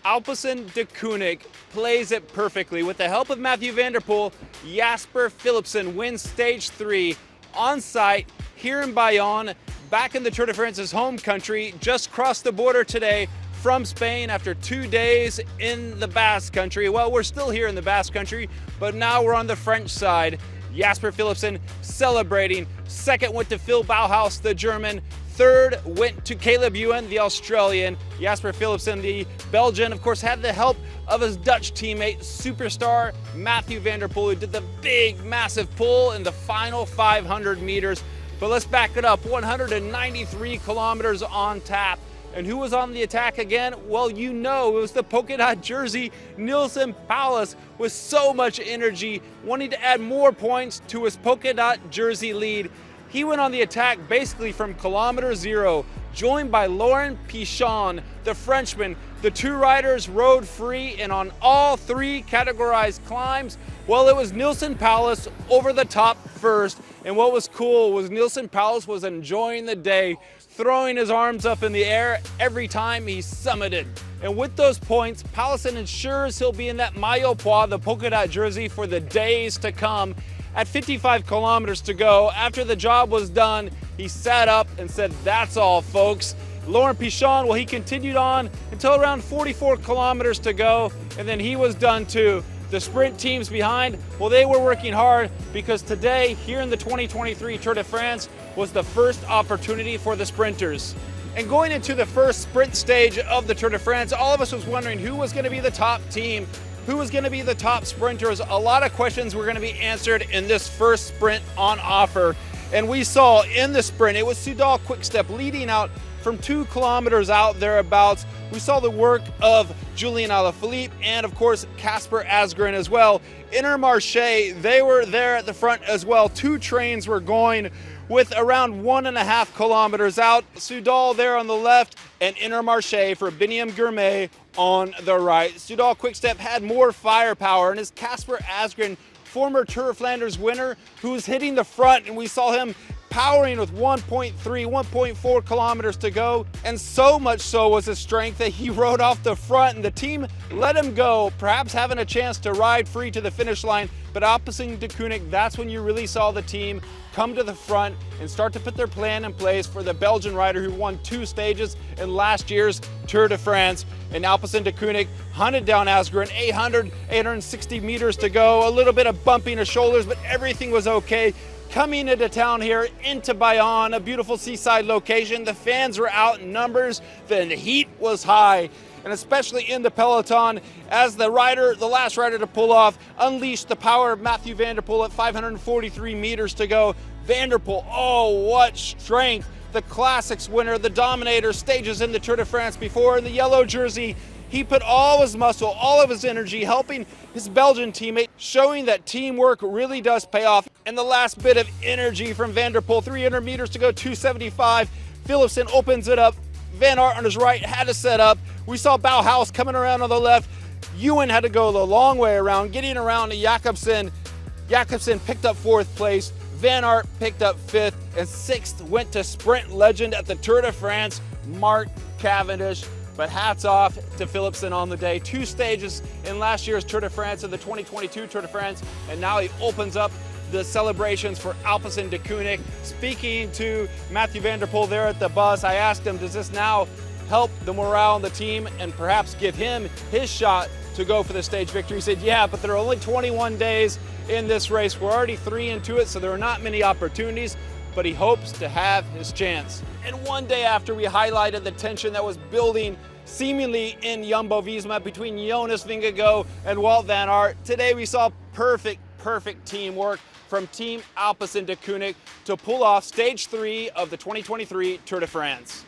Alpecin de Koenig plays it perfectly. With the help of Mathieu van der Poel, Jasper Philipsen wins stage 3 on site here in Bayonne, back in the Tour de France's home country. Just crossed the border today from Spain after 2 days in the Basque Country. Well, we're still here in the Basque Country, but now we're on the French side. Jasper Philipsen celebrating. Second went to Phil Bauhaus, the German. Third went to Caleb Ewan, the Australian. Jasper Philipsen, the Belgian, of course, had the help of his Dutch teammate, superstar Mathieu van der Poel, who did the big, massive pull in the final 500 meters. But let's back it up, 193 kilometers on tap. And who was on the attack again? Well, you know, it was the polka dot jersey, Neilson Powless, with so much energy, wanting to add more points to his polka dot jersey lead. He went on the attack basically from kilometer 0, joined by Laurent Pichon, the Frenchman. The two riders rode free, and on all 3 categorized climbs, well, it was Neilson Powless over the top first. And what was cool was Neilson Powless was enjoying the day, throwing his arms up in the air every time he summited. And with those points, Powless ensures he'll be in that maillot pois, the polka dot jersey, for the days to come. At 55 kilometers to go, after the job was done, he sat up and said, "That's all, folks." Laurent Pichon, well, he continued on until around 44 kilometers to go, and then he was done too. The sprint teams behind, well, they were working hard, because today, here in the 2023 Tour de France, was the first opportunity for the sprinters. And going into the first sprint stage of the Tour de France, all of us was wondering who was going to be the top team, who was going to be the top sprinters. A lot of questions were going to be answered in this first sprint on offer. And we saw in the sprint, it was Soudal Quickstep leading out from 2 kilometers out thereabouts. We saw the work of Julian Alaphilippe and, of course, Casper Asgreen as well. Intermarché, they were there at the front as well. 2 trains were going with around 1.5 kilometers out. Soudal there on the left, and Intermarché for Biniam Gourmet on the right. Soudal Quickstep had more firepower, and as Casper Asgreen, former Tour of Flanders winner, who was hitting the front, and we saw him powering with 1.3, 1.4 kilometers to go. And so much so was his strength that he rode off the front, and the team let him go, perhaps having a chance to ride free to the finish line. But Alpecin de Koenig, that's when you really saw the team come to the front and start to put their plan in place for the Belgian rider who won 2 stages in last year's Tour de France. And Alpecin de Koenig hunted down Asgreen, 860 meters to go, a little bit of bumping of shoulders, but everything was okay. Coming into town here, into Bayonne, a beautiful seaside location. The fans were out in numbers, the heat was high, and especially in the peloton, as the last rider to pull off, unleashed the power of Mathieu van der Poel at 543 meters to go. Van der Poel, oh, what strength. The Classics winner, the Dominator, stages in the Tour de France before in the yellow jersey. He put all his muscle, all of his energy, helping his Belgian teammate, showing that teamwork really does pay off. And the last bit of energy from Van der Poel, 300 meters to go, 275. Philipsen opens it up. Van Aert on his right had to set up. We saw Bauhaus coming around on the left. Ewan had to go the long way around, getting around to Jakobsen. Jakobsen picked up 4th place. Van Aert picked up 5th, and 6th went to sprint legend at the Tour de France, Mark Cavendish. But hats off to Philipsen on the day. 2 stages in last year's Tour de France and the 2022 Tour de France, and now he opens up the celebrations for Alpecin de Koenig. Speaking to Mathieu van der Poel there at the bus, I asked him, does this now help the morale on the team and perhaps give him his shot to go for the stage victory? He said, yeah, but there are only 21 days in this race. We're already 3 into it, so there are not many opportunities, but he hopes to have his chance. And one day after we highlighted the tension that was building seemingly in Jumbo-Visma between Jonas Vingegaard and Wout van Aert, today we saw perfect teamwork from Team Alpecin de Koenig to pull off stage 3 of the 2023 Tour de France.